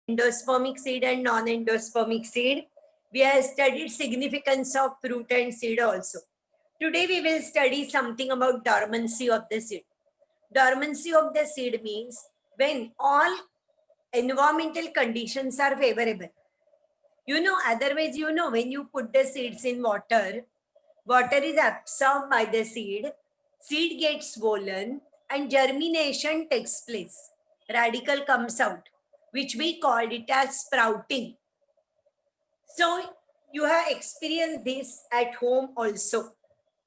endospermic seed and non-endospermic seed. We have studied significance of fruit and seed also. Today we will study something about dormancy of the seed. Dormancy of the seed means when all environmental conditions are favorable. Otherwise, when you put the seeds in water, water is absorbed by the seed gets swollen and germination takes place. Radical comes out, which we called it as sprouting. So you have experienced this at home also,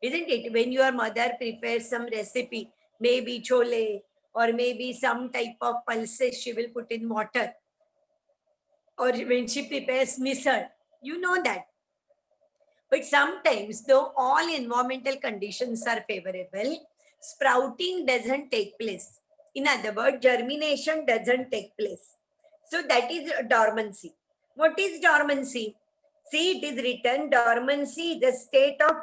isn't it? When your mother prepares some recipe, maybe chole or maybe some type of pulses she will put in water, or when she prepares misal, you know that. But sometimes, though all environmental conditions are favorable, sprouting doesn't take place. In other words, germination doesn't take place. So that is dormancy. What is dormancy? See, it is written, dormancy is the state of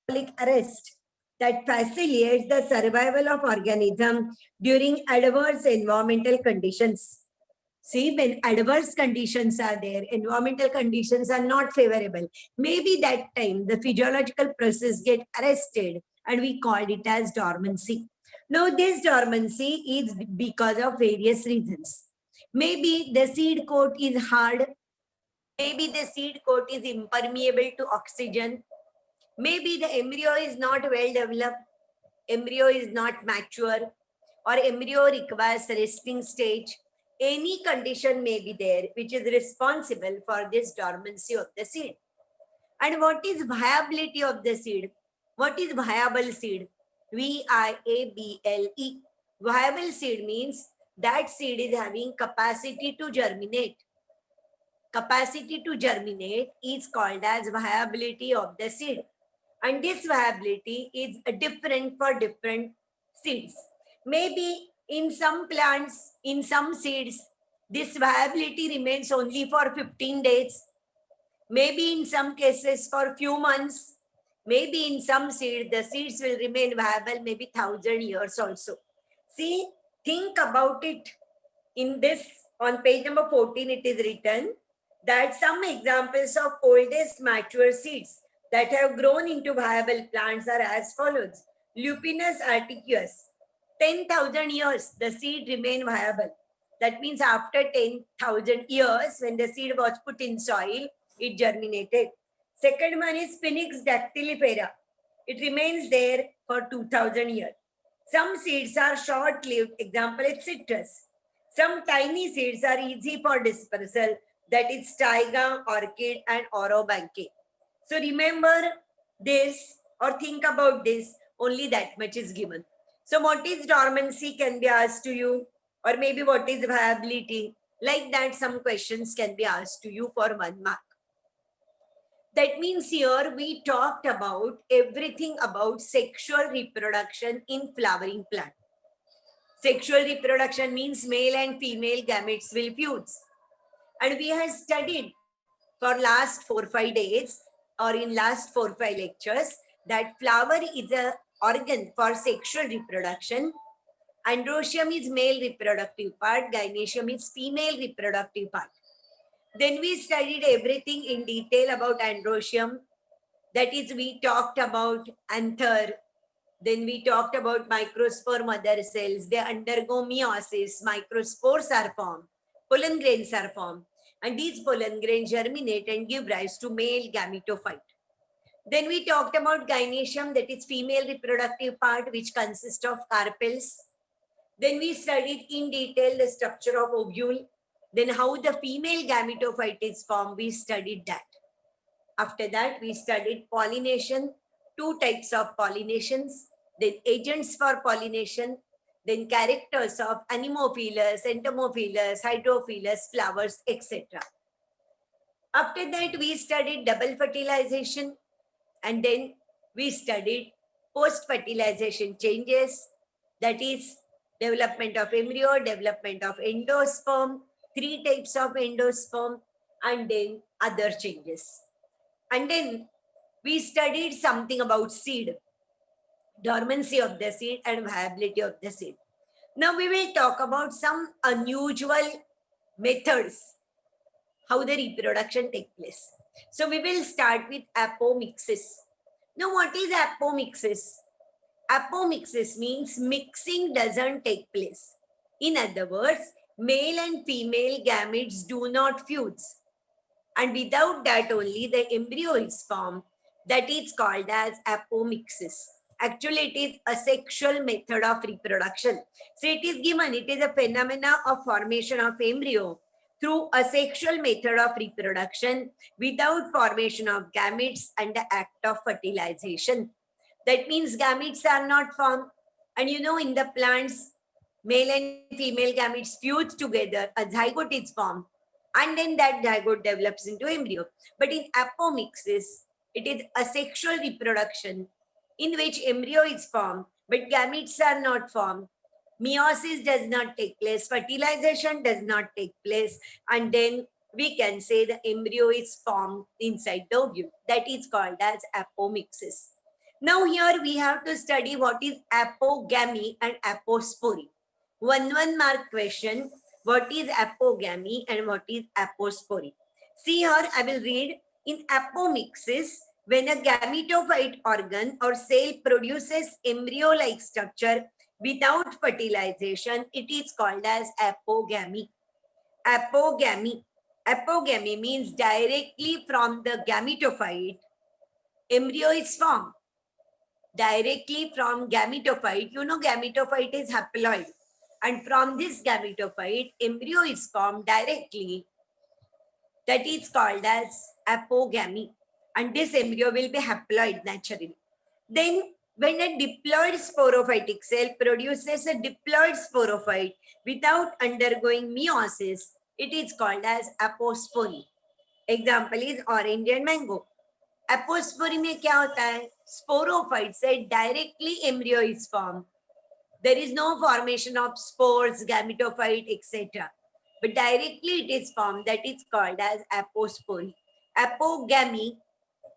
metabolic arrest that facilitates the survival of organism during adverse environmental conditions. See, when adverse conditions are there, environmental conditions are not favorable, maybe that time the physiological process get arrested and we called it as dormancy. Now, this dormancy is because of various reasons. Maybe the seed coat is hard. Maybe the seed coat is impermeable to oxygen. Maybe the embryo is not well developed. Embryo is not mature, or embryo requires resting stage. Any condition may be there which is responsible for this dormancy of the seed. And what is viability of the seed? What is viable seed? VIABLE. Viable seed means that seed is having capacity to germinate. Capacity to germinate is called as viability of the seed. And this viability is different for different seeds. Maybe in some plants, in some seeds, this viability remains only for 15 days. Maybe in some cases for few months. Maybe in some seeds, the seeds will remain viable maybe 1,000 years also. See, think about it. In this, on page number 14, it is written that some examples of oldest mature seeds that have grown into viable plants are as follows. Lupinus articuus, 10,000 years, the seed remain viable. That means after 10,000 years, when the seed was put in soil, it germinated. Second one is Phoenix dactylifera. It remains there for 2,000 years. Some seeds are short-lived, example is citrus. Some tiny seeds are easy for dispersal, that is taiga, orchid and orobanche. So remember this or think about this, only that much is given. So what is dormancy can be asked to you, or maybe what is viability? Like that some questions can be asked to you for 1 mark. That means here we talked about everything about sexual reproduction in flowering plant. Sexual reproduction means male and female gametes will fuse. And we have studied for last 4-5 days or in last 4-5 lectures that flower is an organ for sexual reproduction. Androecium is male reproductive part, gynoecium is female reproductive part. Then we studied everything in detail about androecium. That is, we talked about anther. Then we talked about microspore mother cells. They undergo meiosis. Microspores are formed. Pollen grains are formed. And these pollen grains germinate and give rise to male gametophyte. Then we talked about gynoecium, that is female reproductive part, which consists of carpels. Then we studied in detail the structure of ovule. Then how the female gametophyte is formed, we studied that. After that, we studied pollination, 2 types of pollinations, then agents for pollination, then characters of anemophilous, entomophilous, hydrophilous, flowers, etc. After that, we studied double fertilization, and then we studied post-fertilization changes, that is development of embryo, development of endosperm, 3 types of endosperm, and then other changes. And then we studied something about seed, dormancy of the seed and viability of the seed. Now we will talk about some unusual methods how the reproduction takes place. So we will start with apomixis. Now what is apomixis? Apomixis means mixing doesn't take place. In other words, male and female gametes do not fuse. And without that only the embryo is formed. That is called as apomixis. Actually, it is a sexual method of reproduction. So it is given, it is a phenomena of formation of embryo through a sexual method of reproduction without formation of gametes and the act of fertilization. That means gametes are not formed. And you know, in the plants, male and female gametes fuse together, a zygote is formed, and then that zygote develops into embryo. But in apomixis, it is a sexual reproduction in which embryo is formed, but gametes are not formed. Meiosis does not take place, fertilization does not take place, and then we can say the embryo is formed inside the ovule. That is called as apomixis. Now here we have to study what is apogamy and apospory. One mark question. What is apogamy and what is apospory? See here, I will read. In apomixis, when a gametophyte organ or cell produces embryo-like structure without fertilization, it is called as apogamy. Apogamy. Apogamy means directly from the gametophyte, embryo is formed. Directly from gametophyte, you know gametophyte is haploid. And from this gametophyte, embryo is formed directly. That is called as apogamy. And this embryo will be haploid naturally. Then when a diploid sporophytic cell produces a diploid sporophyte without undergoing meiosis, it is called as apospory. Example is orange and mango. Apospory में क्या होता है? Sporophyte से directly embryo is formed. There is no formation of spores, gametophyte, etc. But directly it is formed. That is called as apospory. Apogamy,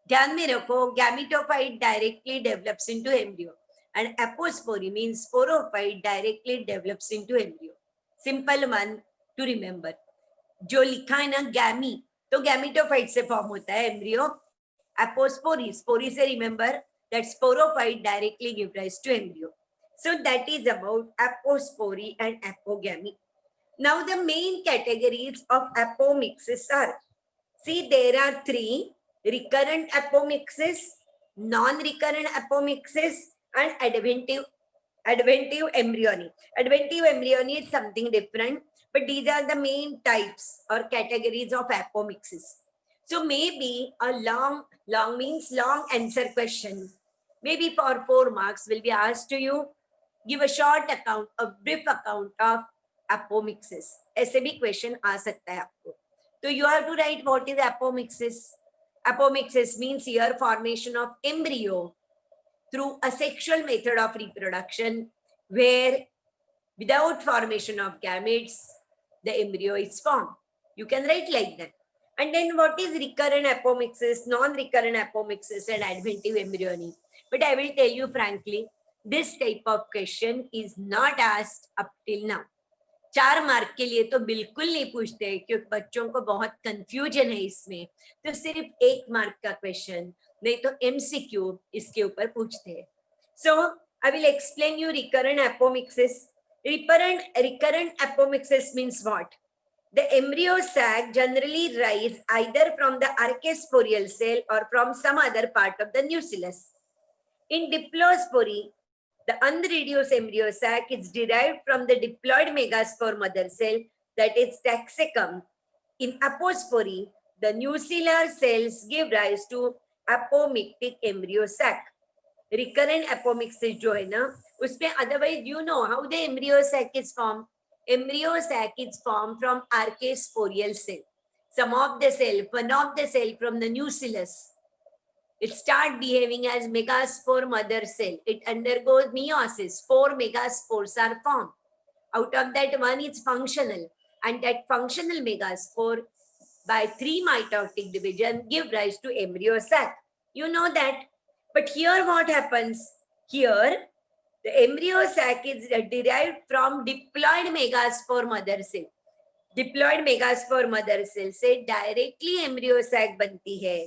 ध्यान में रखो, gametophyte directly develops into embryo. And apospory means sporophyte directly develops into embryo. Simple one to remember. जो लिखा है ना गैमी, तो gametophyte से form होता है embryo. Apospory, spory से remember that sporophyte directly give rise to embryo. So that is about apospory and apogamy. Now the main categories of apomixis are, see there are three: recurrent apomixis, non-recurrent apomixis, and adventive embryony. Adventive embryony is something different, but these are the main types or categories of apomixis. So maybe a long means long answer question, maybe for 4 marks will be asked to you. Give a short account, a brief account of apomixis. ऐसे भी question आ सकता है आपको. So you have to write what is apomixis. Apomixis means here formation of embryo through a sexual method of reproduction where without formation of gametes, the embryo is formed. You can write like that. And then what is recurrent apomixis, non-recurrent apomixis, and adventive embryony? But I will tell you frankly, this type of question is not asked up till now. 4 mark के लिए तो बिल्कुल नहीं पूछते, क्योंकि बच्चों को बहुत कंफ्यूजन है इसमें. तो सिर्फ 1 मार्क का क्वेश्चन, नहीं तो MCQ इसके ऊपर पूछते हैं. So I will explain you recurrent apomixis. Recurrent apomixis means what? The embryo sac generally rise either from the archaeosporial cell or from some other part of the nucellus. In diplospory, the unreduced embryo sac is derived from the diploid megaspore mother cell, that is taxicum. In apospory, the nucellar cells give rise to apomictic embryo sac. Recurrent apomixis जो है ना, उसमें otherwise you know how the embryo sac is formed. Embryo sac is formed from archaeosporial cell. Some of the cell, one of the cell from the nucellus, it start behaving as megaspore mother cell. It undergoes meiosis. 4 megaspores are formed. Out of that, one is functional, and that functional megaspore by 3 mitotic division give rise to embryo sac. You know that. But here what happens? Here the embryo sac is derived from diploid megaspore mother cell. Diploid megaspore mother cell से directly embryo sac बनती है,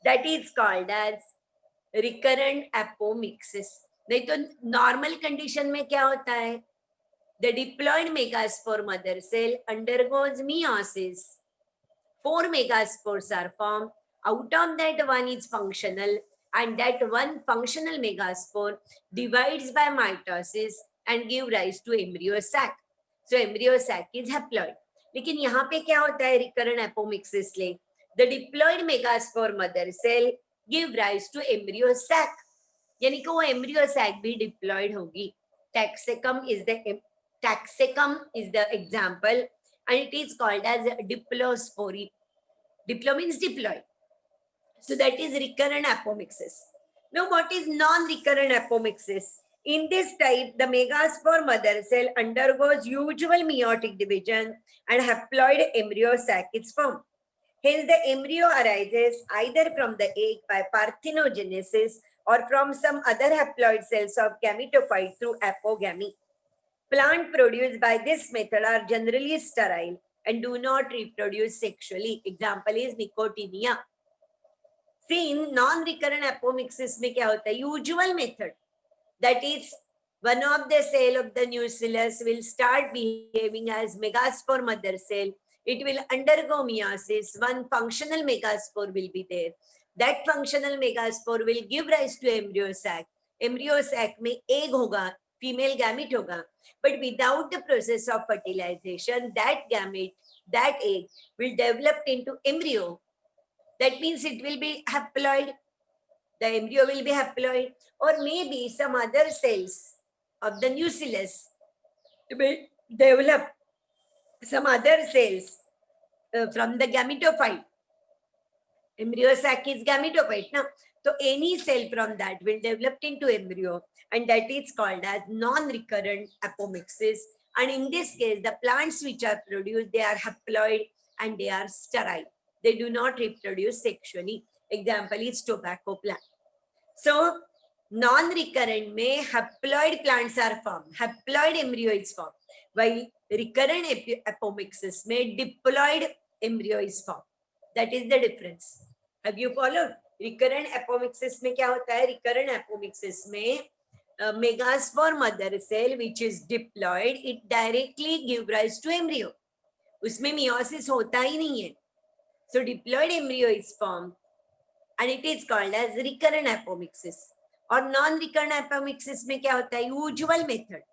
that is called as recurrent apomixis. नहीं तो normal condition में क्या होता है, the diploid megaspore mother cell undergoes meiosis, 4 megaspores are formed. Out of that, one is functional, and that one functional megaspore divides by mitosis and give rise to embryo sac. So embryo sac is haploid. लेकिन यहाँ पे क्या होता है recurrent apomixis ले, the diploid megaspore mother cell give rise to embryo sac, यानी कि वो एम्ब्रियो सैक भी डिप्लॉयड होगी। Taraxacum is the example and it is called as diplospory. Diplo means diploid. So that is recurrent apomixis. Now what is non-recurrent apomixis? In this type, the megaspore mother cell undergoes usual meiotic division and haploid embryo sac is formed. Hence, the embryo arises either from the egg by parthenogenesis or from some other haploid cells of gametophyte through apogamy. Plant produced by this method are generally sterile and do not reproduce sexually. Example is Nicotiana. See, in non-recurrent apomixis में क्या होता है? Usual method, that is, one of the cell of the nucellus will start behaving as megaspore mother cell. It will undergo meiosis. One functional megaspore will be there. That functional megaspore will give rise to embryo sac. Embryo sac में egg होगा, female gamete होगा. But without the process of fertilization, that gamete, that egg will develop into embryo. That means it will be haploid. The embryo will be haploid, or maybe some other cells of the nucellus will develop some other cells from the gametophyte. Embryo sac is gametophyte now. So any cell from that will develop into embryo, and that is called as non-recurrent apomixis. And in this case, the plants which are produced, they are haploid and they are sterile. They do not reproduce sexually. Example is tobacco plant. So non-recurrent में haploid plants are formed, haploid embryo is formed, while recurrent apomixis में diploid embryo is formed. That is the difference. Have you followed? Recurrent apomixis में क्या होता है? Recurrent apomixis में megaspore mother cell which is diploid, it directly give rise to embryo. उसमें meiosis होता ही नहीं है. So diploid embryo is formed and it is called as recurrent apomixis. और non-recurrent apomixis में क्या होता है? Usual method.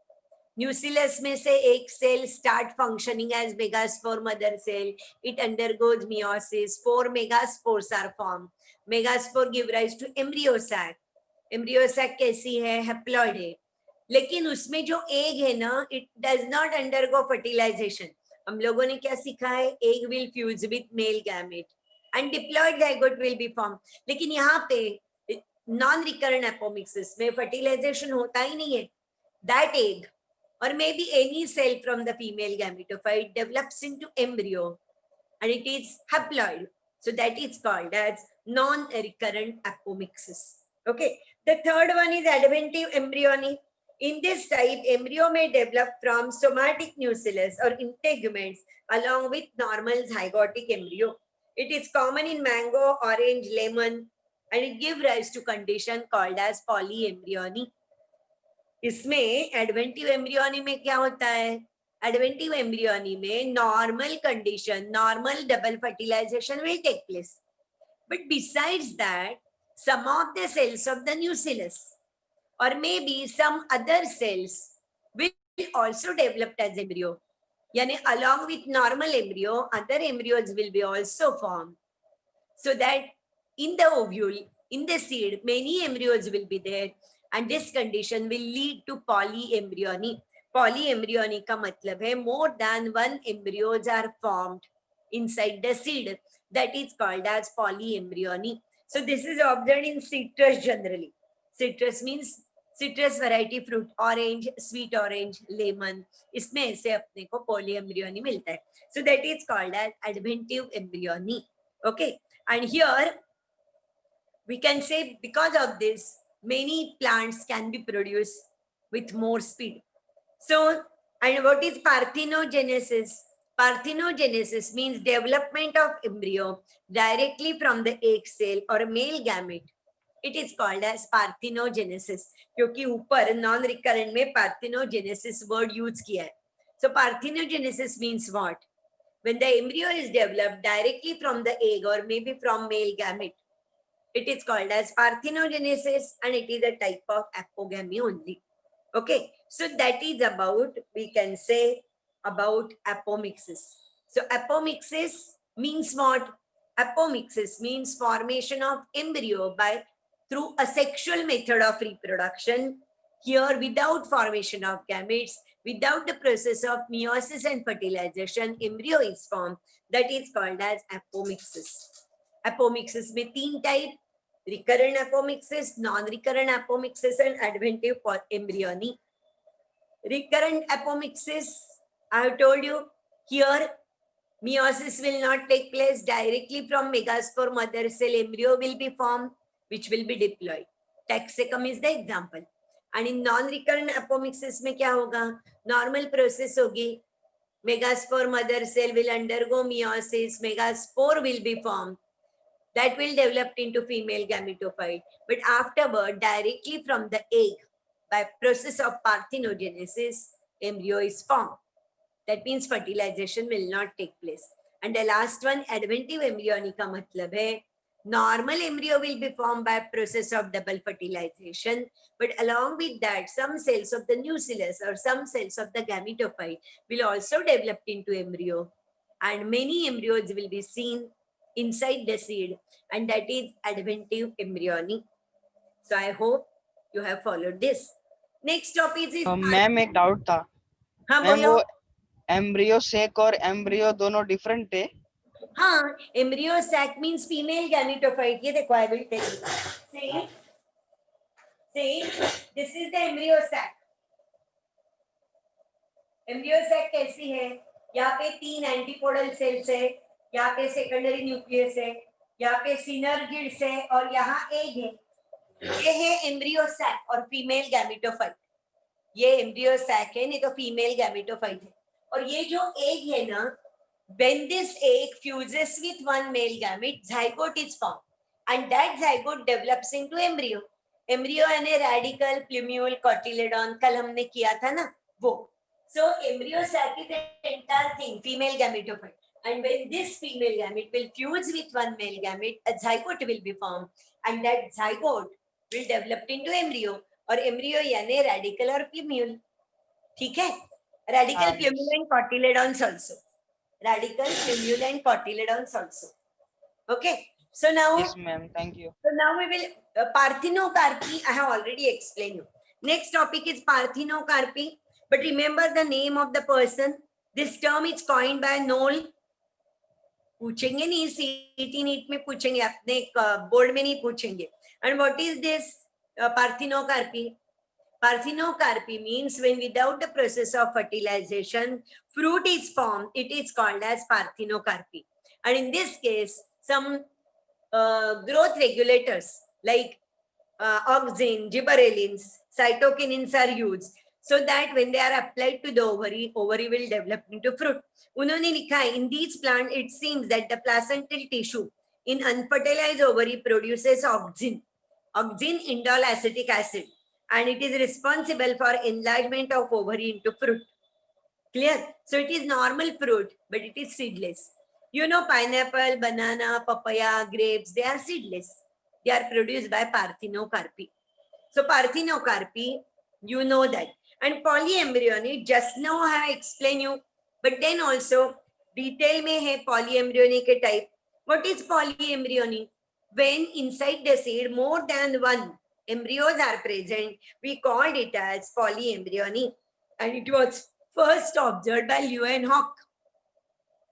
Nucellus में से एक cell start functioning as megaspore mother cell. It undergoes meiosis. 4 megaspores are formed. Megaspore give rise to embryo sac. Embryo sac कैसी है? Haploid है. लेकिन उसमें जो egg है ना, it does not undergo fertilization. हम लोगों ने क्या सीखा है? Egg will fuse with male gamete and diploid zygote will be formed. लेकिन यहाँ पे non-recurrent apomixis में fertilization होता ही नहीं है. That egg or maybe any cell from the female gametophyte develops into embryo and it is haploid. So that is called as non-recurrent apomixis. Okay. The third one is adventive embryony. In this type, embryo may develop from somatic nucellus or integuments along with normal zygotic embryo. It is common in mango, orange, lemon, and it gives rise to condition called as polyembryony. इसमें adventive embryony में क्या होता है? Adventive embryony में normal condition, normal double fertilisation will take place. But besides that, some of the cells of the nucellus or maybe some other cells will also develop as embryo. यानी along with normal embryo, other embryos will be also formed. So that in the ovule, in the seed, many embryos will be there. And this condition will lead to polyembryony. Polyembryony का मतलब है more than one embryos are formed inside the seed. That is called as polyembryony. So this is observed in citrus generally. Citrus means citrus variety fruit, orange, sweet orange, lemon. इसमें ऐसे अपने को polyembryony मिलता है. So that is called as adventive embryony. Okay. And here we can say because of this, many plants can be produced with more speed. So, and what is parthenogenesis? Parthenogenesis means development of embryo directly from the egg cell or male gamete. It is called as parthenogenesis. क्योंकि ऊपर non recurrent में parthenogenesis word use किया है. So parthenogenesis means what? When the embryo is developed directly from the egg or maybe from male gamete, it is called as parthenogenesis, and it is a type of apogamy only. Okay, so that is about, we can say, about apomixis. So apomixis means what? Apomixis means formation of embryo by through a sexual method of reproduction. Here, without formation of gametes, without the process of meiosis and fertilization, embryo is formed. That is called as apomixis. Apomixis में तीन type: recurrent apomixis, non-recurrent apomixis, and adventive embryony. Recurrent apomixis, I have told you, here meiosis will not take place. Directly from megaspore mother cell, embryo will be formed, which will be diploid. Taxicum is the example. And in non-recurrent apomixis में क्या होगा? Normal process होगी. Megaspore mother cell will undergo meiosis. Megaspore will be formed. That will develop into female gametophyte. But afterward, directly from the egg, by process of parthenogenesis, embryo is formed. That means fertilization will not take place. And the last one, adventive embryony का मतलब है normal embryo will be formed by process of double fertilization, but along with that, some cells of the nucellus or some cells of the gametophyte will also develop into embryo, and many embryos will be seen inside the seed, and that is adventive embryony. So I hope you have followed this. Next topic is ma'am एक doubt था. हाँ ma'am बोलो. वो embryo sac और embryo दोनों different है? हाँ, embryo sac means female gametophyte. ये देखो, I will tell you. See, this is the embryo sac. Embryo sac कैसी है? यहाँ पे 3 एंटीपोडल सेल्स है, यहाँ पे सेकेंडरी न्यूक्लियस है, यहाँ पे सिनर्जिड्स है, और यहाँ एग है. ये है एम्ब्रियो सैक और फीमेल गैमेटोफाइट. ये एम्ब्रियो सैक है, नहीं तो फीमेल गैमेटोफाइट है. और ये जो एग है ना, when this egg fuses with one male gamete, zygote is formed, and that zygote develops into embryo. Embryo यानी radical, plumule, cotyledon, कल हमने किया था ना वो. So embryo sac is the entire thing, female gametophyte. And when this female gamete will fuse with one male gamete, a zygote will be formed, and that zygote will develop into embryo. और embryo यानी radical और plumule. ठीक है? Radical, plumule and cotyledons also. Radical, plumule and cotyledons also. Okay. So now, yes ma'am, thank you. So now we will parthenocarpy. I have already explained you. Next topic is parthenocarpy. But remember the name of the person. This term is coined by Knoll. पूछेंगे नहीं, सीटी NEET में पूछेंगे, अपने board में नहीं पूछेंगे. And what is this parthenocarpy? Parthenocarpy means when without the process of fertilization, fruit is formed, it is called as parthenocarpy. And in this case, some growth regulators like auxin, gibberellins, cytokinins are used, so that when they are applied to the ovary, ovary will develop into fruit. उन्होंने लिखा है, in these plants, it seems that the placental tissue in unfertilized ovary produces auxin, indole acetic acid, and it is responsible for enlargement of ovary into fruit. Clear? So it is normal fruit, but it is seedless. You know, pineapple, banana, papaya, grapes, they are seedless. They are produced by parthenocarpy. So parthenocarpy, you know that. And polyembryony, just now I have explained you, but then also detail में है polyembryony के type. What is polyembryony? When inside the seed more than one embryos are present, we called it as polyembryony, and it was first observed by Leeuwenhoek.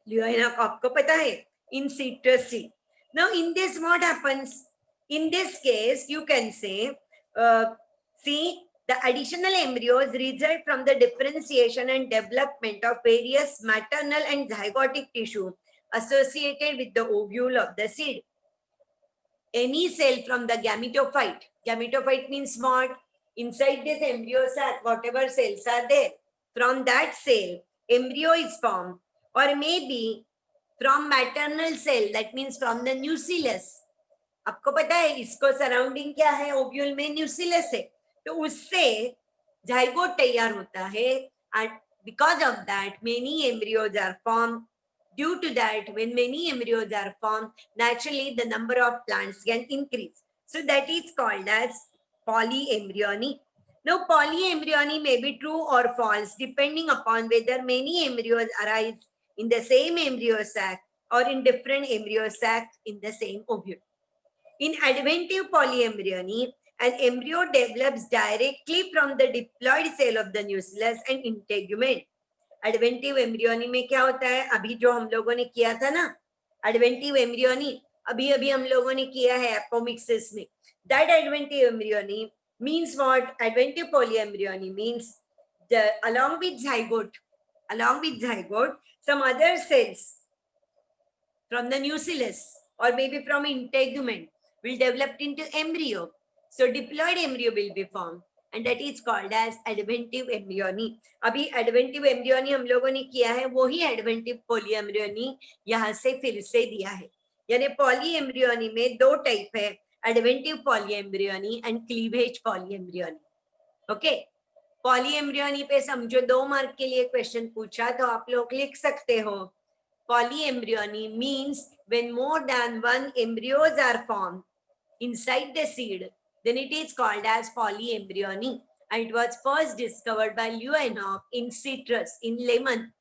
Leeuwenhoek आपको पता है? In citrus seed. Now in this what happens? In this case, you can say, see, the additional embryos result from the differentiation and development of various maternal and zygotic tissue associated with the ovule of the seed. Any cell from the gametophyte means what? Inside this embryo sac, whatever cells are there, from that cell, embryo is formed, or maybe from maternal cell, that means from the nucleus. आपको पता है इसको surrounding क्या है, ovule में न्यूसिलस है, तो उससे जाइगोट तैयार होता है, and because of that many embryos are formed. Due to that, when many embryos are formed, naturally the number of plants can increase. So that is called as polyembryony. Now polyembryony may be true or false depending upon whether many embryos arise in the same embryo sac or in different embryo sacs in the same ovule. In adventive polyembryony, an embryo develops directly from the diploid cell of the nucleus and integument. Adventive embryony में क्या होता है, अभी जो हम लोगों ने किया था ना एडवेंटिव एम्ब्रियोनी, अभी अभी हम लोगों ने किया है एपोमिक्सिस में. That adventive embryony means what, adventive polyembryony means the along with zygote some other cells from the nucleus or maybe from integument will develop into embryo. So diploid embryo will be formed and that is called as adventive embryony. अभी adventive embryony हम लोगों ने किया है, वो ही adventive polyembryony यहाँ से फिर से दिया है. यानी polyembryony में दो टाइप है, adventive polyembryony and cleavage polyembryony. Okay? Polyembryony पे समझो 2 मार्क के लिए क्वेश्चन पूछा तो आप लोग लिख सकते हो. Polyembryony means when more than one embryos are formed inside the seed, then it is called as polyembryony. And it was first discovered by Leeuwenhoek in citrus, in lemon.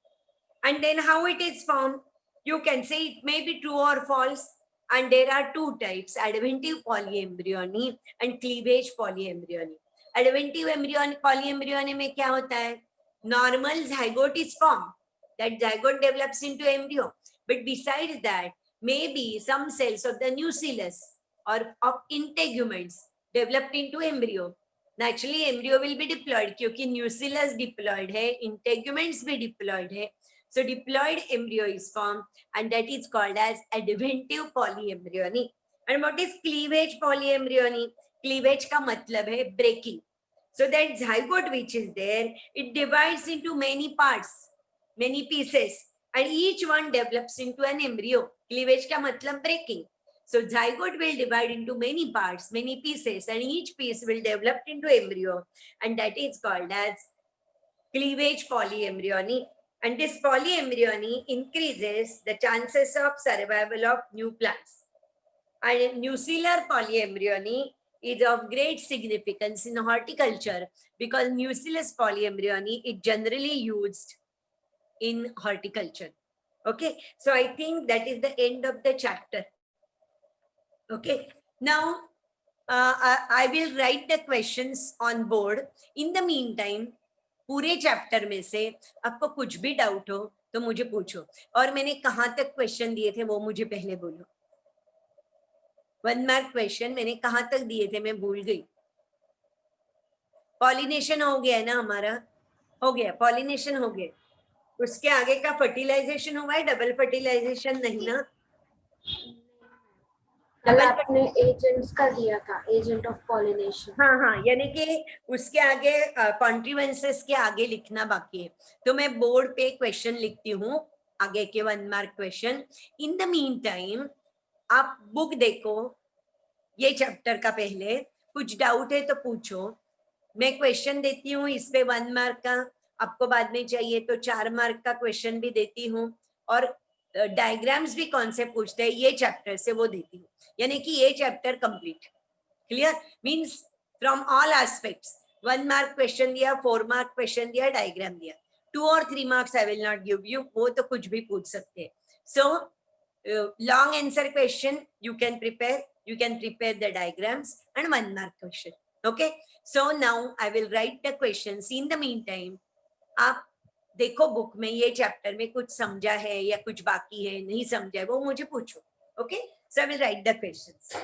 And then how it is formed? You can say it may be true or false. And there are two types, adventive polyembryony and cleavage polyembryony. Adventive polyembryony में क्या होता है? Normal zygote is formed. That zygote develops into embryo. But besides that, maybe some cells of the nucleus or of integuments developed into embryo. Naturally, embryo will be diploid क्योंकि nucleus diploid है, integuments भी diploid है. So diploid embryo is formed and that is called as adventive polyembryony. And what is cleavage polyembryony? Cleavage का मतलब है breaking. So that zygote which is there, it divides into many parts, many pieces, and each one develops into an embryo. Cleavage का मतलब breaking. So zygote will divide into many parts, many pieces, and each piece will develop into embryo, and that is called as cleavage polyembryony. And this polyembryony increases the chances of survival of new plants. And nuclear polyembryony is of great significance in horticulture because nucleus polyembryony is generally used in horticulture. Okay, so I think that is the end of the chapter. Okay, now I will write the questions on board. In the meantime, पूरे chapter में से आपको कुछ भी doubt हो तो मुझे पूछो, और मैंने कहाँ तक क्वेश्चन दिए थे वो मुझे पहले बोलो. 1 मार्क क्वेश्चन मैंने कहाँ तक दिए थे, मैं भूल गई. पॉलिनेशन हो गया है ना हमारा, हो गया पॉलिनेशन हो गया. उसके आगे का फर्टिलाइजेशन हुआ है, डबल फर्टिलाइजेशन नहीं ना. कल आपने एजेंट्स का दिया था, एजेंट ऑफ पॉलिनेशन. हाँ हाँ, यानी कि उसके आगे कॉन्ट्रीवेंसेस के आगे लिखना बाकी है, तो मैं बोर्ड पे क्वेश्चन लिखती हूँ आगे के 1 mark question. In the mean time आप बुक देखो ये चैप्टर का, पहले कुछ डाउट है तो पूछो. मैं क्वेश्चन देती हूँ इस पे 1 मार्क का, आपको बाद में चाहिए तो 4 मार्क का क्वेश्चन भी देती हूँ, और डायग्राम्स भी कौन से पूछते हैं ये चैप्टर से वो देती हूँ. यानी कि ये chapter complete. Clear? Means from all aspects. 1 mark question दिया, 4 मार्क क्वेश्चन दिया, डायग्राम दिया. 2 और 3 marks I will not give you, वो तो कुछ भी पूछ सकते हैं. So long answer question you can prepare the diagrams and 1 mark question. Okay, so now I will write the questions. In the meantime, आप देखो बुक में ये चैप्टर में कुछ समझा है या कुछ बाकी है, नहीं समझा है, वो मुझे पूछो. Okay, so I will write the questions.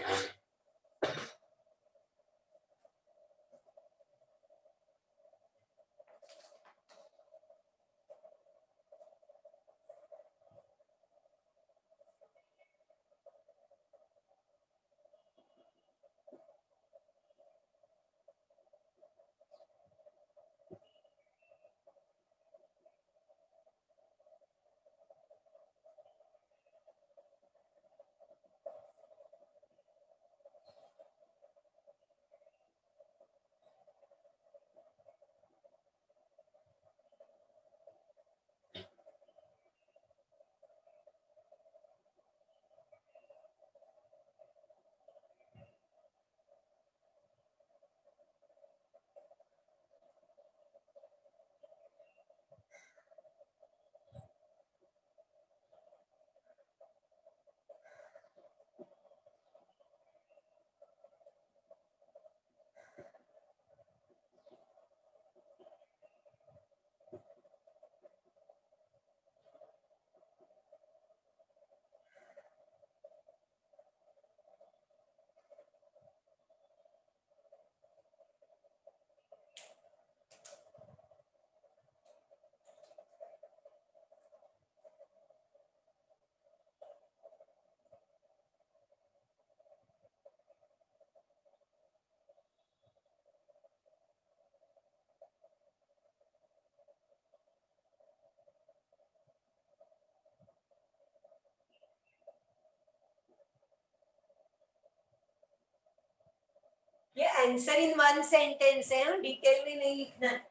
Answer in one sentence है, डिटेल में नहीं लिखना है।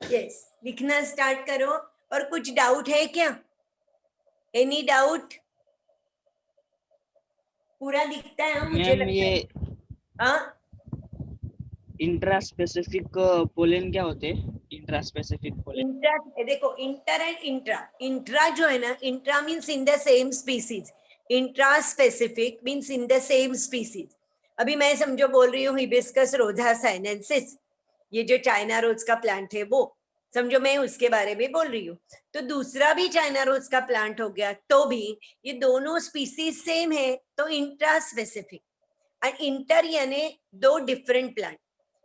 यस, लिखना स्टार्ट करो। और कुछ डाउट है क्या? Any doubt? पूरा दिखता है हाँ, मुझे मैम लगता ये है। हाँ, इंट्रा स्पेसिफिक पोलन क्या होते हैं? इंट्रा स्पेसिफिक पोलन इंट्रा देखो, इंटर एंड इंट्रा। इंट्रा जो है ना, intra means in the same species, intra specific means in the same species. अभी मैं समझो बोल रही हूँ हिबिस्कस रोजा साइनेंसिस, ये जो चाइना रोज का प्लांट है वो समझो, मैं उसके बारे में बोल रही हूँ। तो दूसरा भी चाइना रोज का प्लांट हो गया, तो भी ये दोनों स्पीसीज सेम है, तो इंट्रा स्पेसिफिक। एंड इंटर यानी दो डिफरेंट प्लांट,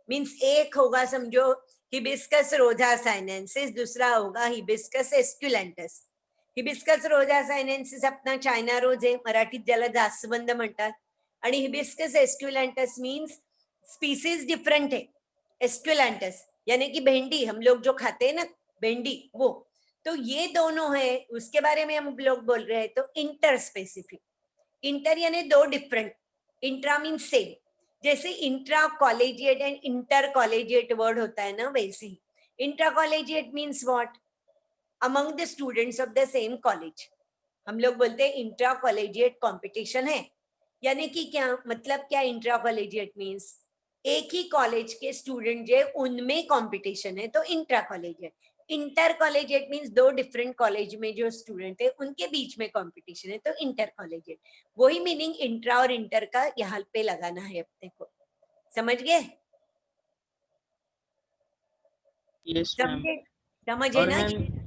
मीन्स एक होगा समझो हिबिस्कस रोजा साइनेंसिस, दूसरा होगा हिबिस्कस एस्क्युलेंटस। हिबिस्कस रोजा साइनेंसिस अपना चायना रोज आहे, मराठीत ज्याला जास्वंद म्हणतात. आणि हिबिस्कस एस्क्युलेंटस मीन्स स्पीसीज डिफरेंट है. एस्क्युलेंटस यानी कि भेंडी, हम लोग जो खाते हैं ना भेंडी, वो तो ये दोनों है, उसके बारे में हम लोग बोल रहे हैं. तो इंटर स्पेसिफिक, इंटर यानी दो डिफरेंट, इंट्रा मीन्स सेम. जैसे intra collegiate and inter collegiate word होता है ना, वैसे ही intra collegiate means what? Among the students of the same college. हम लोग बोलते हैं इंट्रा कॉलेजिएट कॉम्पिटिशन है. यानी कि क्या मतलब, क्या इंट्रा कॉलेजिएट मीन्स एक ही कॉलेज के स्टूडेंट जो उनमें कंपटीशन है, तो intra collegiate. Inter collegiate means दो डिफरेंट कॉलेज में जो स्टूडेंट है उनके बीच में कंपटीशन है, तो इंटर कॉलेजिएट. वही मीनिंग इंट्रा और इंटर का यहाँ पे लगाना है अपने को. समझ गए? Yes ma'am. समझे? समझे और ना? मैम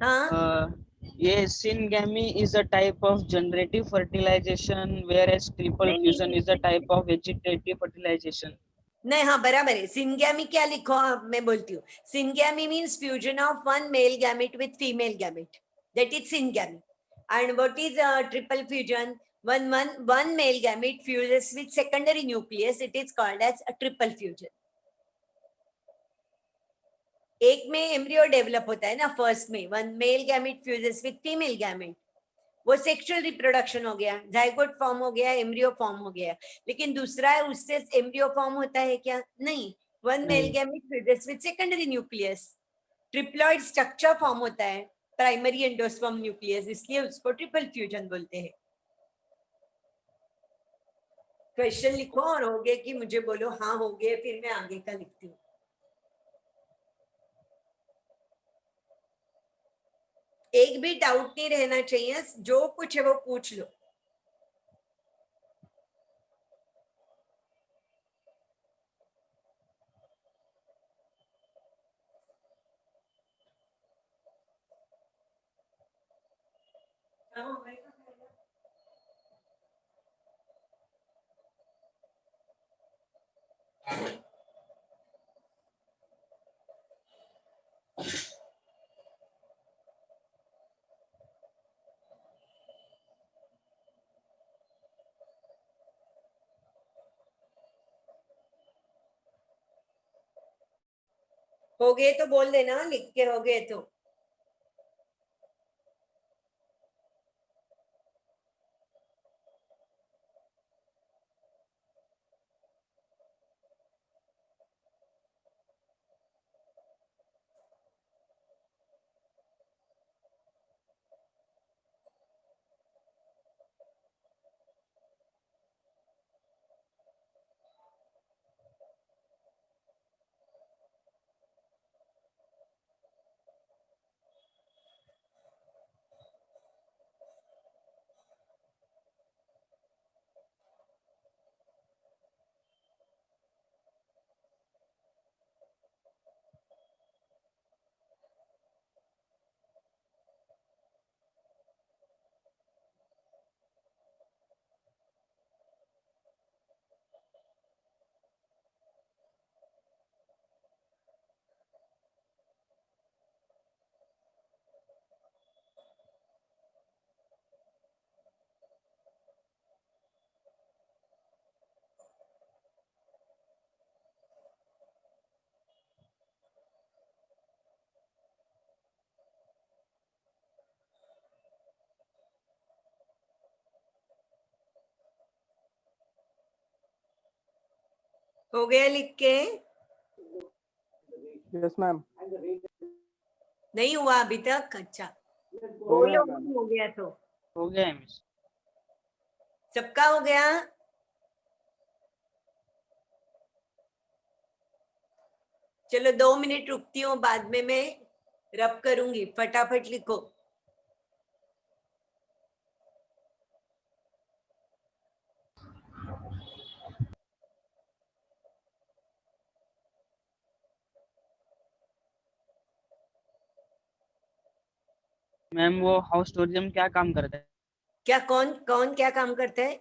हाँ, ये syngamy is a type of generative fertilization whereas triple नहीं नहीं fusion is a type of vegetative fertilization. नहीं, हाँ बराबर है. सिंगैमी क्या लिखो, मैं बोलती हूँ. Syngamy means fusion of one male gamete with female gamete, that is syngamy. And what is triple fusion? one male gamete fuses with secondary nucleus, it is called as a triple fusion. एक में embryo develop होता है ना, first में one male gamete fuses with female gamete, वो sexual reproduction हो गया, zygote form हो गया, एम्ब्रियो फॉर्म हो गया. लेकिन दूसरा है, उससे एम्ब्रियो फॉर्म होता है क्या? नहीं, वन मेल नहीं। Gamete fuses with secondary nucleus. Triploid structure form होता है प्राइमरी एंडोस्पर्म न्यूक्लियस, इसलिए उसको ट्रिपल फ्यूजन बोलते हैं. क्वेश्चन लिखो और हो गए कि मुझे बोलो हाँ हो गए, फिर मैं आगे का लिखती हूँ. एक भी डाउट नहीं रहना चाहिए, जो कुछ है वो पूछ लो. हो गए तो बोल देना, लिख के हो गए तो. हो गया लिख के? Yes ma'am. नहीं हुआ अभी तक? अच्छा, हो बोलो गया मैम. हो गया तो. हो गया है मिस. सबका हो गया? चलो 2 मिनट रुकती हूँ, बाद में मैं रब करूंगी. फटाफट लिखो. मैम वो हाउसटोरियम क्या काम करता है? क्या? कौन कौन क्या काम करता है?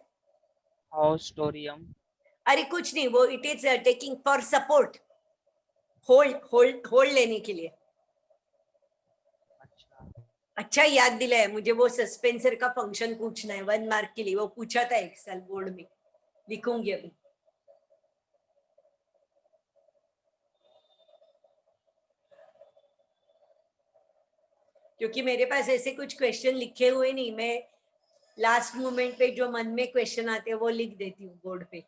हाउसटोरियम. अरे कुछ नहीं, वो it is taking for support, hold hold hold लेने के लिए. अच्छा. अच्छा याद दिलाया मुझे, वो सस्पेंसर का फंक्शन पूछना है 1 मार्क के लिए. वो पूछा था एक साल बोर्ड में. लिखूंगी अभी. क्योंकि मेरे पास ऐसे कुछ क्वेश्चन लिखे हुए नहीं, मैं लास्ट मोमेंट पे जो मन में क्वेश्चन आते हैं वो लिख देती हूँ बोर्ड पे.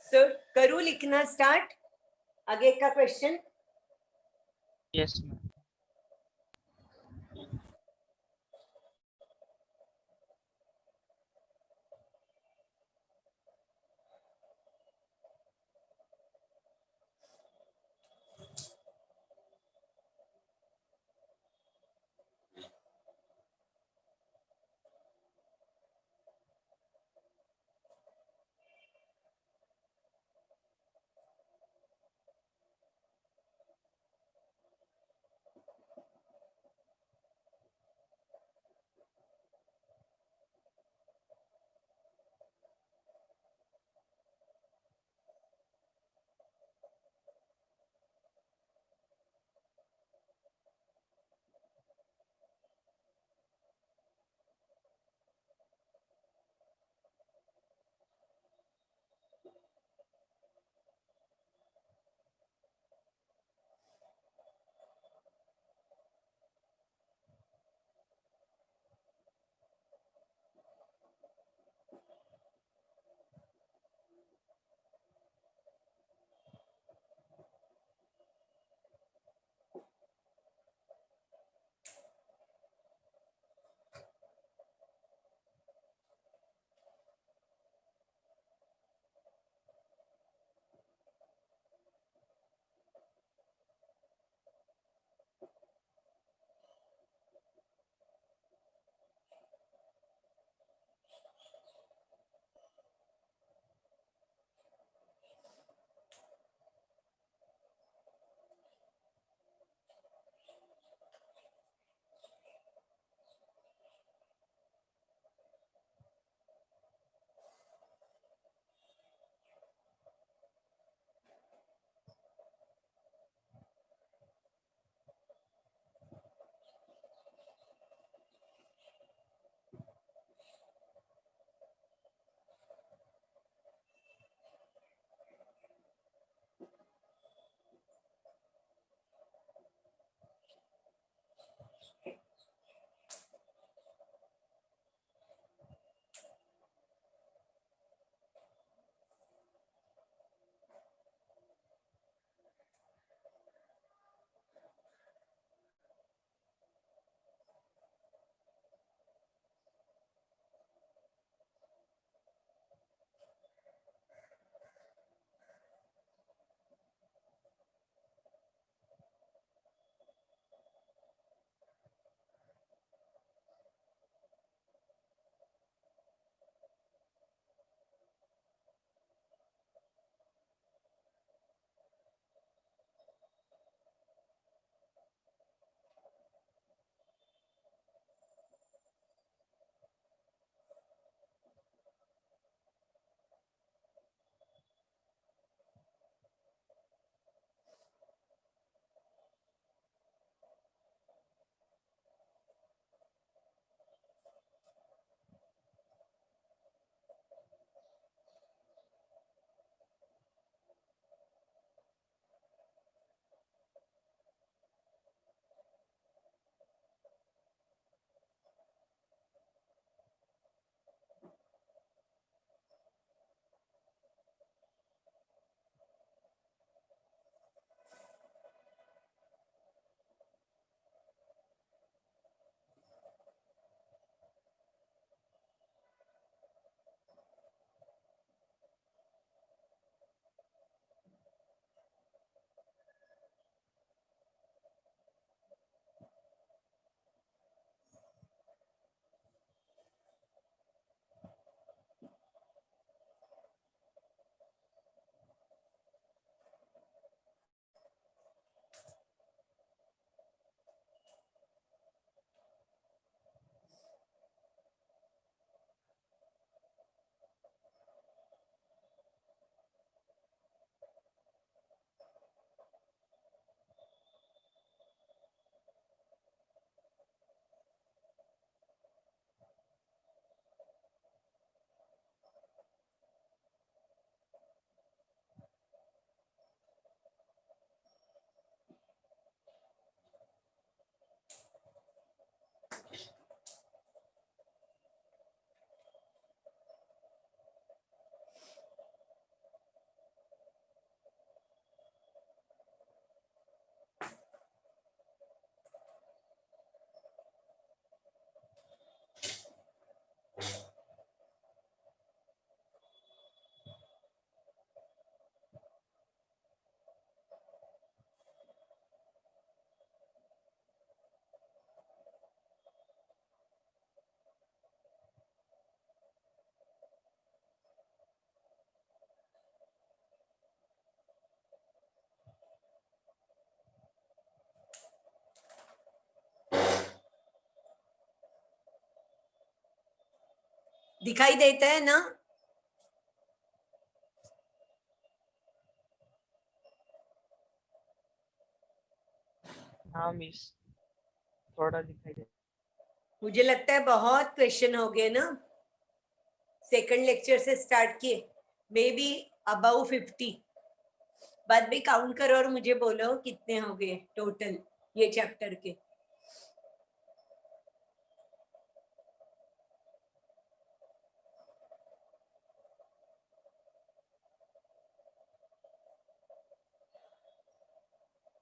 सो करूँ लिखना स्टार्ट आगे का क्वेश्चन? Yes ma'am. दिखाई देता है ना? हाँ मिस, थोड़ा दिखाई दे। मुझे लगता है बहुत क्वेश्चन हो गए ना, सेकंड लेक्चर से स्टार्ट किए, मे बी अबाउ 50। बाद में काउंट करो और मुझे बोलो कितने हो गए टोटल ये चैप्टर के।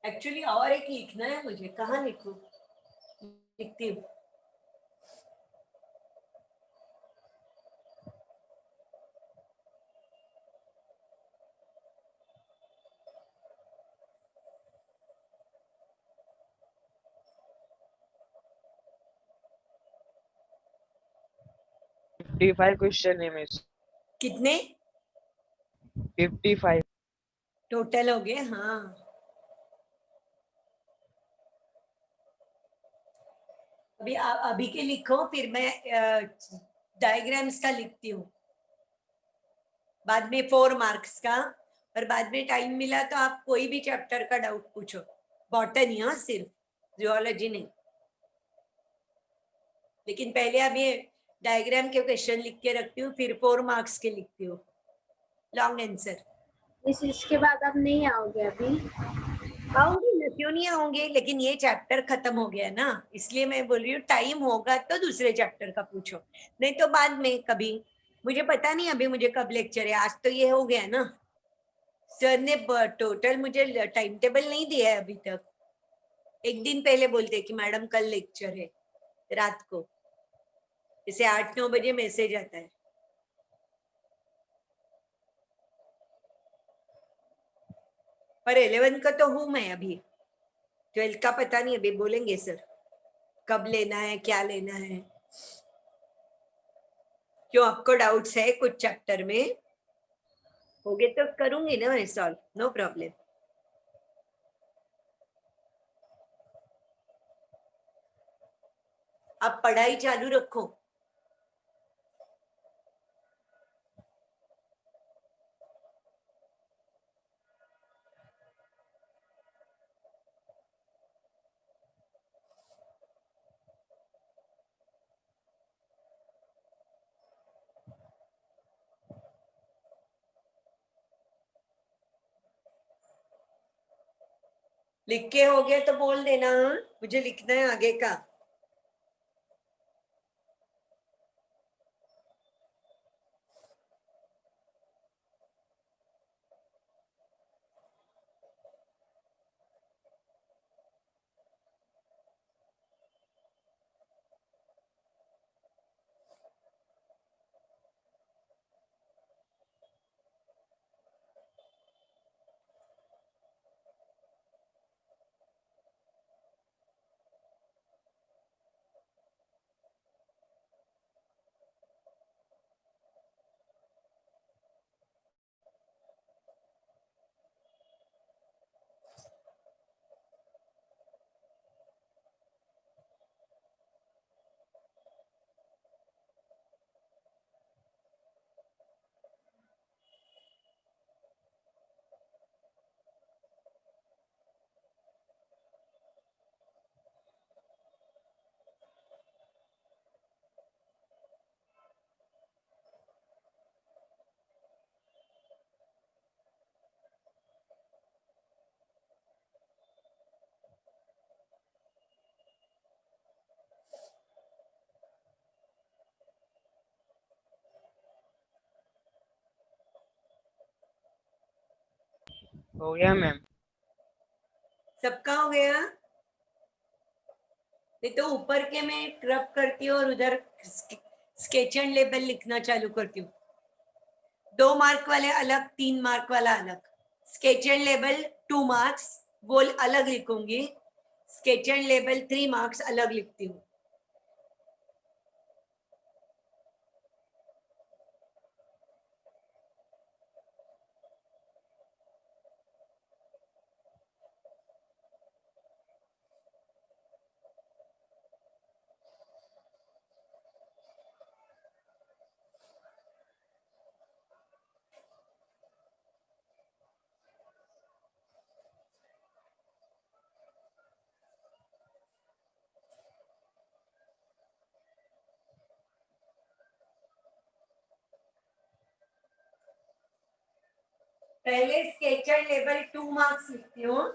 एक्चुअली और एक लिखना है मुझे, कहाँ लिखूं? लिखती हूँ। 55 क्वेश्चन है मिस। कितने 55। टोटल हो गए? हाँ, अभी के लिखो, फिर मैं डायग्राम्स का लिखती हूँ, बाद में 4 मार्क्स का। और बाद में टाइम मिला तो आप कोई भी चैप्टर का डाउट पूछो, बॉटनी, हाँ, सिर्फ जियोलॉजी नहीं। लेकिन पहले अब ये डायग्राम के क्वेश्चन लिख के रखती हूँ, फिर 4 मार्क्स के लिखती हूँ, लॉन्ग आंसर। इसके बाद आप नहीं आओगे अभी? आऊंगी ना, क्यों नहीं आऊंगी, लेकिन ये चैप्टर खत्म हो गया ना, इसलिए मैं बोल रही हूँ टाइम होगा तो दूसरे चैप्टर का पूछो, नहीं तो बाद में कभी। मुझे पता नहीं अभी मुझे कब लेक्चर है, आज तो ये हो गया ना। सर ने टोटल मुझे टाइम टेबल नहीं दिया है अभी तक। एक दिन पहले बोलते कि मैडम कल लेक्चर है रात को, जैसे 8-9 बजे मैसेज आता है। पर 11 का तो हूं मैं अभी, 12 का पता नहीं, अभी बोलेंगे सर कब लेना है, क्या लेना है। क्यों, आपको डाउट्स है कुछ चैप्टर में? होगे तो करूंगी ना मैं सॉल्व, नो प्रॉब्लम। आप पढ़ाई चालू रखो। लिख के हो गया तो बोल देना, हाँ? मुझे लिखना है आगे का। हो गया मैम। सबका हो गया? नहीं तो ऊपर के मैं क्रब करती हूँ और उधर स्केच एंड लेबल लिखना चालू करती हूँ। 2 मार्क वाले अलग, 3 मार्क वाला अलग। स्केच एंड लेबल 2 मार्क्स वो अलग लिखूंगी, स्केच एंड लेबल 3 मार्क्स अलग लिखती हूँ। पहले स्केचर लेवल 2 मार्क्स लिखती हूँ.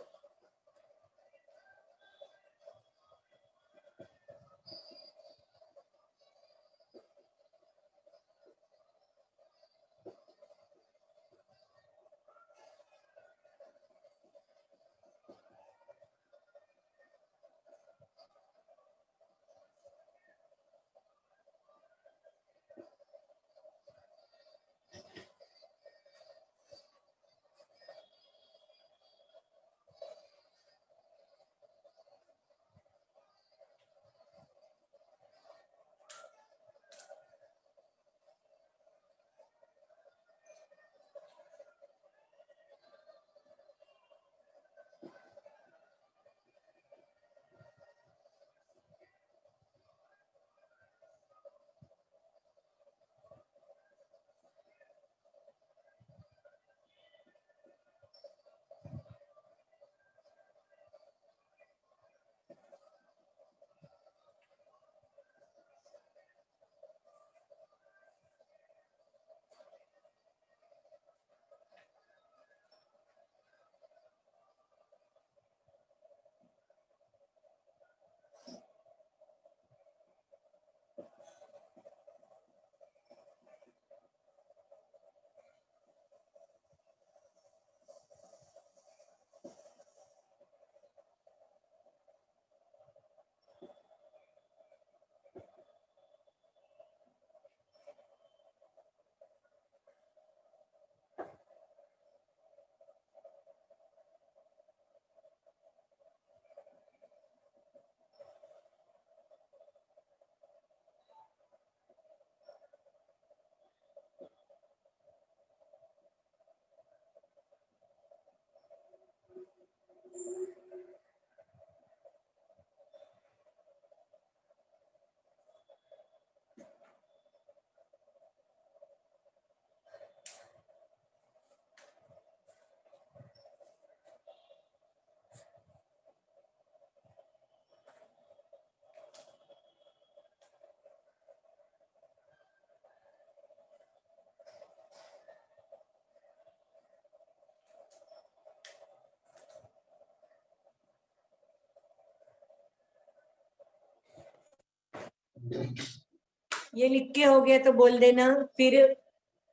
ये लिख के हो गया तो बोल देना. फिर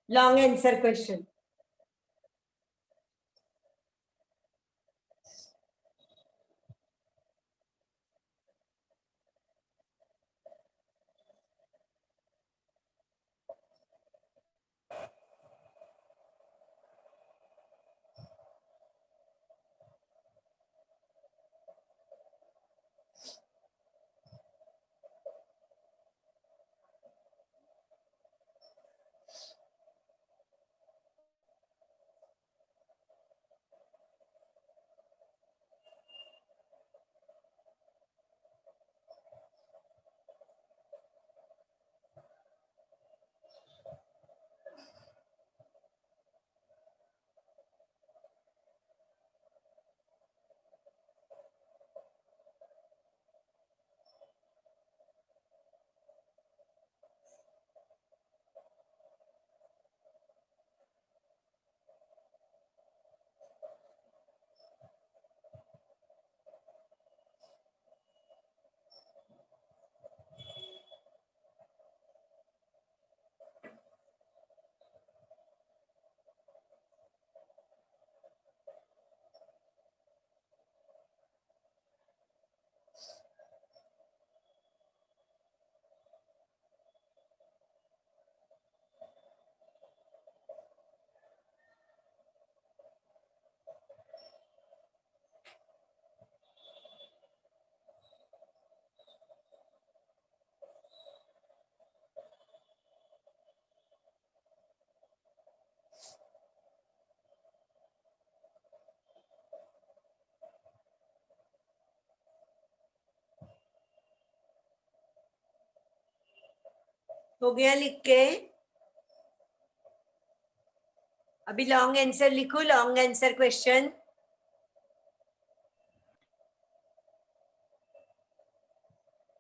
लॉन्ग आंसर क्वेश्चन. हो गया लिख के. अभी लॉन्ग आंसर लिखो. Long answer question.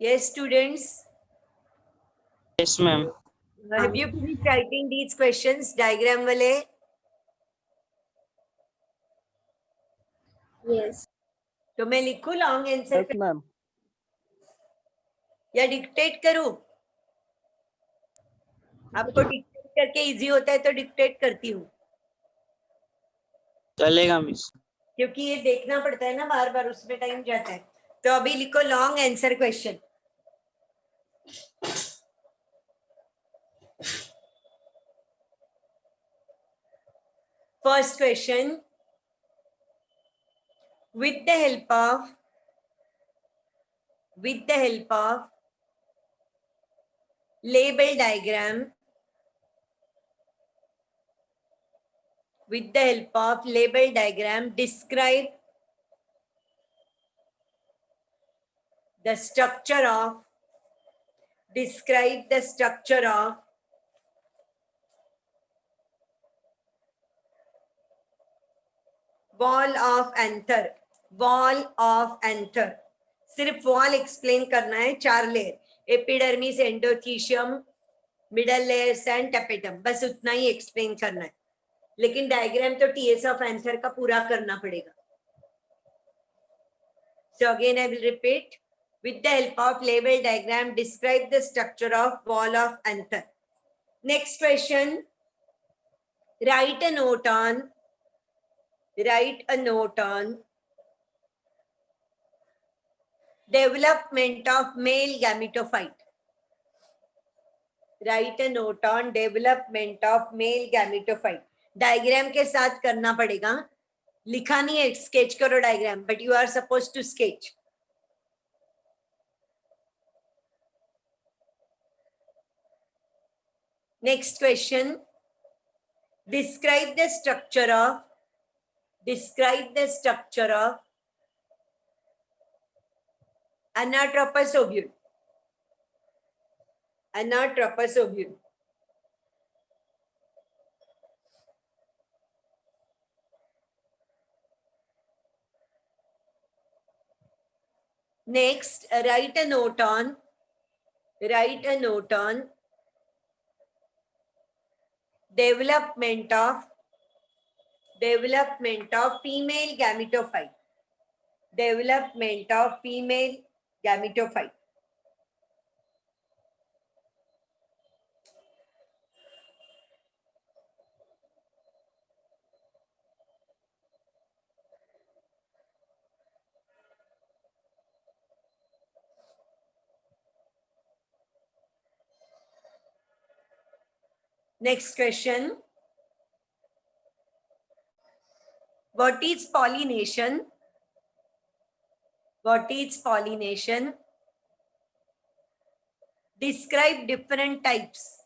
Yes, students. Yes, ma'am. Have you finished writing these questions? Diagram wale. Yes. तो मैं लिखूं लॉन्ग आंसर Yes, ma'am. या डिक्टेट करूं? आपको डिक्टेट करके इजी होता है तो डिक्टेट करती हूँ, चलेगा मिस। क्योंकि ये देखना पड़ता है ना बार बार, उसमें टाइम जाता है। तो अभी लिखो long answer question. First question, with the help of label diagram, with the help of label diagram, describe the structure of wall of anther, wall of anther। सिर्फ वॉल एक्सप्लेन करना है, 4 layer, epidermis, endothecium, middle layers and tapetum, बस उतना ही explain करना है। लेकिन diagram तो TS of answer का पूरा करना पड़ेगा। So again I will repeat, with the help of label diagram, describe the structure of wall of anther. Next question, write a note on development of male gametophyte. Write a note on development of male gametophyte. Diagram के साथ करना पड़ेगा, लिखा नहीं है, sketch करो diagram, but you are suppose to sketch. Next question, describe the structure of anatropous ovule. Next, write a note on development of female gametophyte. Next question, what is pollination? Describe different types.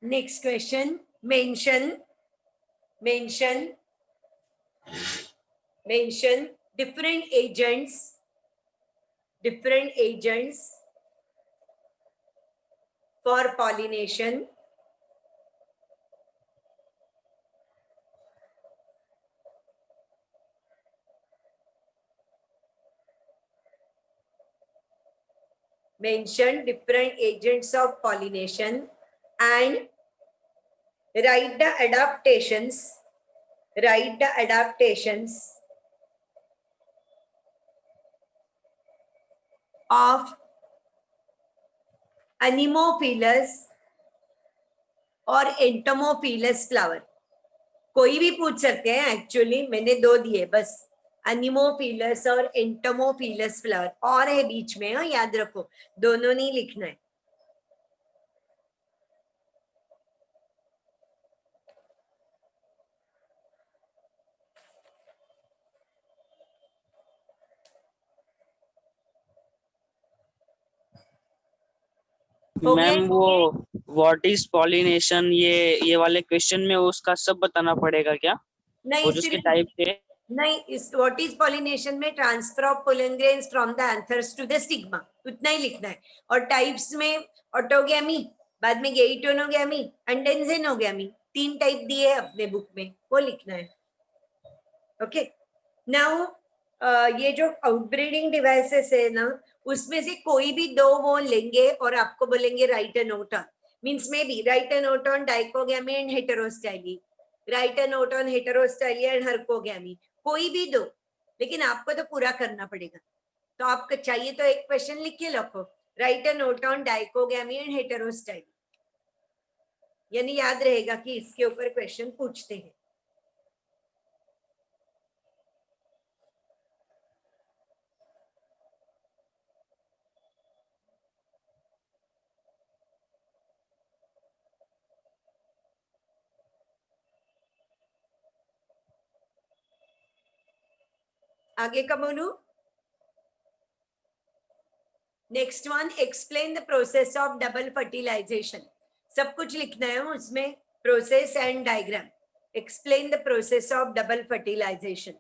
Next question, mention different agents for pollination. Mention different agents of pollination and write the adaptations of anemophilous और entomophilous flower. कोई भी पूछ सकते हैं, actually मैंने 2 दिए बस, अनिमोफिलस और एंटोमोफिलस फ्लावर, और है बीच में, हाँ याद रखो, दोनों नहीं लिखना है। मैम वो व्हाट इज पॉलिनेशन, ये वाले क्वेश्चन में उसका सब बताना पड़ेगा क्या? नहीं, और उसके टाइप थे नहीं, इस व्हाट इज पॉलिनेशन में transfer of pollen grains from the anthers to the stigma, उतना ही लिखना है। और टाइप्स में ऑटोगैमी, बाद में गेइटोनोगैमी, एंडेंजेनोगैमी, 3 टाइप दिए है अपने बुक में, वो लिखना है. ओके. नाउ ये जो आउटब्रीडिंग डिवाइसेस है ना, उसमें से कोई भी 2 वो लेंगे और आपको बोलेंगे write a note on. Means may be write a note on dichogamy and heterostyly, write a note on heterostyly and herkogamy, कोई भी 2, लेकिन आपको तो पूरा करना पड़ेगा. तो आपको चाहिए तो एक क्वेश्चन लिख के रखो, right a note on dichogamy and हेटेरोस्टाइली, यानी याद रहेगा कि इसके ऊपर क्वेश्चन पूछते हैं. आगे का बोलू. Next one, explain the process of double fertilisation. सब कुछ लिखना है उसमें, process and diagram. Explain the process of double fertilisation.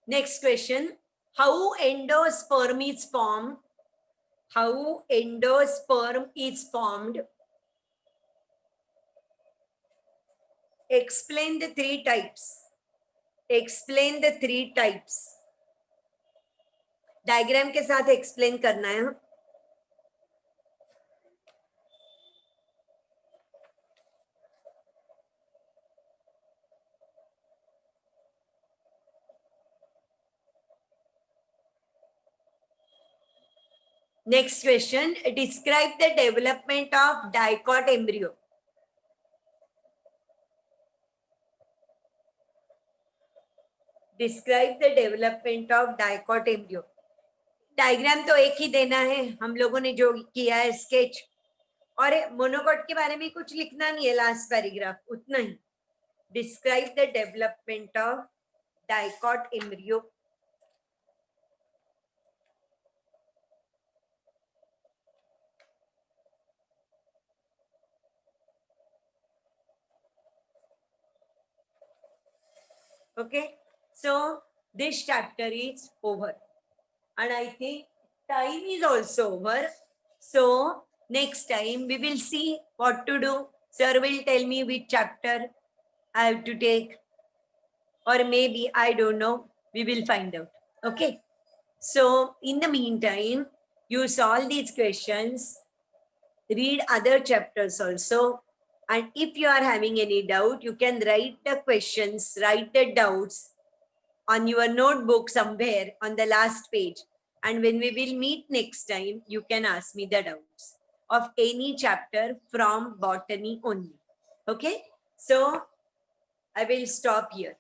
Next question, how endosperm is formed? How endosperm is formed? Explain the 3 types. Explain the 3 types. Diagram के साथ explain करना है. Next question, describe the development of dicot embryo. Describe the development of dicot embryo. Diagram तो एक ही देना है, हम लोगों ने जो किया है स्केच, और मोनोकॉट के बारे में कुछ लिखना नहीं है, लास्ट पैराग्राफ उतना ही. Describe the development of dicot embryo. Okay, so this chapter is over, and I think time is also over. So next time we will see what to do. Sir will tell me which chapter I have to take, or maybe I don't know, we will find out. Okay, so in the meantime, you solve these questions, read other chapters also, and if you are having any doubt, you can write the questions, write the doubts on your notebook somewhere on the last page, and when we will meet next time, you can ask me the doubts of any chapter from botany only. Okay, so I will stop here.